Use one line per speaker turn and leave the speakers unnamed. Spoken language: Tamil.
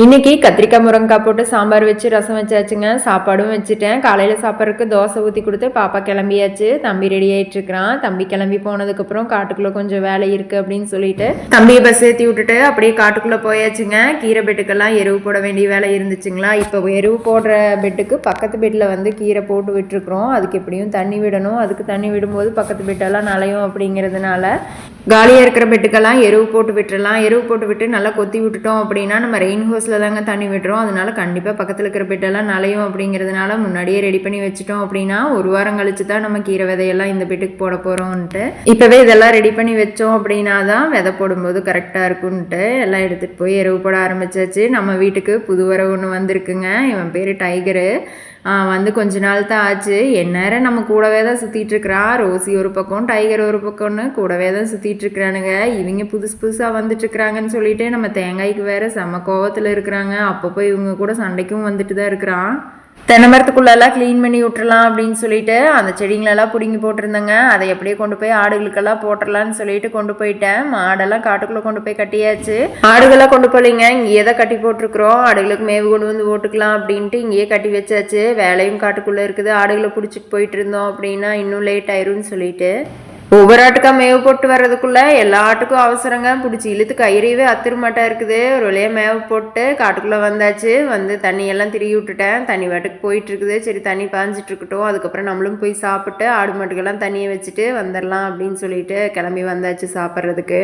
இன்னைக்கு கத்திரிக்காய் முருங்கைக்காய் போட்டு சாம்பார் வச்சு ரசம் வச்சாச்சுங்க. சாப்பாடும் வச்சுட்டேன். காலையில் சாப்பிட்றதுக்கு தோசை ஊற்றி கொடுத்து பாப்பா கிளம்பியாச்சு. தம்பி ரெடி ஆகிட்டு இருக்கிறான். தம்பி கிளம்பி போனதுக்கப்புறம் காட்டுக்குள்ளே கொஞ்சம் வேலை இருக்குது அப்படின்னு சொல்லிட்டு தம்பியை பஸ் ஏற்றி விட்டுட்டு அப்படியே காட்டுக்குள்ளே போயாச்சுங்க. கீரை பெட்டுக்கெல்லாம் எருவு போட வேண்டிய வேலை இருந்துச்சுங்களா. இப்போ எருவு போடுற பெட்டுக்கு பக்கத்து பெட்டில் வந்து கீரை போட்டு விட்டுருக்குறோம். அதுக்கு எப்படியும் தண்ணி விடணும். அதுக்கு தண்ணி விடும்போது பக்கத்து பெட்டெல்லாம் நலையும் அப்படிங்கிறதுனால காலியாக இருக்கிற பெட்டுக்கெல்லாம் எருவு போட்டு விட்டுறலாம். எருவு போட்டு விட்டு நல்லா கொத்தி விட்டுட்டோம் அப்படின்னா நம்ம ரெயின் ஹோஸில் தாங்க தண்ணி விட்டுறோம். அதனால கண்டிப்பாக பக்கத்தில் இருக்கிற பெட்டெல்லாம் நலையும் அப்படிங்கிறதுனால முன்னாடியே ரெடி பண்ணி வச்சுட்டோம் அப்படின்னா ஒரு வாரம் கழிச்சு தான் நம்ம கீரை விதையெல்லாம் இந்த பெட்டுக்கு போட போகிறோம்ன்ட்டு இப்போவே இதெல்லாம் ரெடி பண்ணி வச்சோம் அப்படின்னா தான் விதை போடும்போது கரெக்டாக இருக்குன்ட்டு எல்லாம் எடுத்துகிட்டு போய் எருவு போட ஆரம்பிச்சாச்சு. நம்ம வீட்டுக்கு புது வரவு ஒன்று வந்திருக்குங்க. இவன் பேர் டைகரு. வந்து கொஞ்ச நாள் தான் ஆச்சு. எந்நேரம் நம்ம கூடவே தான் சுற்றிட்டு இருக்கிறான். ரோசி ஒரு பக்கம், டைகர் ஒரு பக்கம்னு கூடவே தான் சுற்றிட்டு இருக்கிறானுங்க. இவங்க புதுசாக வந்துட்டு இருக்கிறாங்கன்னு சொல்லிட்டு நம்ம தேங்காய்க்கு வேற செம்ம கோவத்தில் இருக்கிறாங்க. அப்பப்போ இவங்க கூட சண்டைக்கும் வந்துட்டு தான் இருக்கிறான். தென்னை மரத்துக்குள்ளெல்லாம் க்ளீன் பண்ணி விட்டுறலாம் அப்படின்னு சொல்லிட்டு அந்த செடிங்களெல்லாம் பிடுங்கி போட்டிருந்தேங்க. அதை எப்படியே கொண்டு போய் ஆடுகளுக்கெல்லாம் போட்டுடலான்னு சொல்லிட்டு கொண்டு போயிட்டேன். மாடெல்லாம் காட்டுக்குள்ளே கொண்டு போய் கட்டியாச்சு. ஆடுகள்லாம் கொண்டு போகலைங்க, இங்கேயே தான் கட்டி போட்டிருக்கிறோம். ஆடுகளுக்கு மேவு கொண்டு வந்து போட்டுக்கலாம் அப்படின்ட்டு இங்கேயே கட்டி வச்சாச்சு. வேலையும் காட்டுக்குள்ளே இருக்குது. ஆடுகளை பிடிச்சிட்டு போயிட்டு இருந்தோம் அப்படின்னா இன்னும் லேட் ஆயிரும்னு சொல்லிட்டு ஒவ்வொரு ஆட்டுக்கா மேவு போட்டு வர்றதுக்குள்ள எல்லா ஆட்டுக்கும் அவசரங்க. பிடிச்சி இழுத்து கயிறையவே அத்திரமாட்டா இருக்குது. ஒரு வழியாக மேவு போட்டு காட்டுக்குள்ளே வந்தாச்சு. வந்து தண்ணியெல்லாம் திருகி விட்டுட்டேன். தண்ணி வாட்டுக்கு போயிட்டு இருக்குது. சரி தண்ணி பாஞ்சிட்டு இருக்கட்டும், அதுக்கப்புறம் நம்மளும் போய் சாப்பிட்டு ஆடு மாட்டுக்கெல்லாம் தண்ணியை வச்சுட்டு வந்துடலாம் அப்படின்னு சொல்லிட்டு கிளம்பி வந்தாச்சு சாப்பிட்றதுக்கு.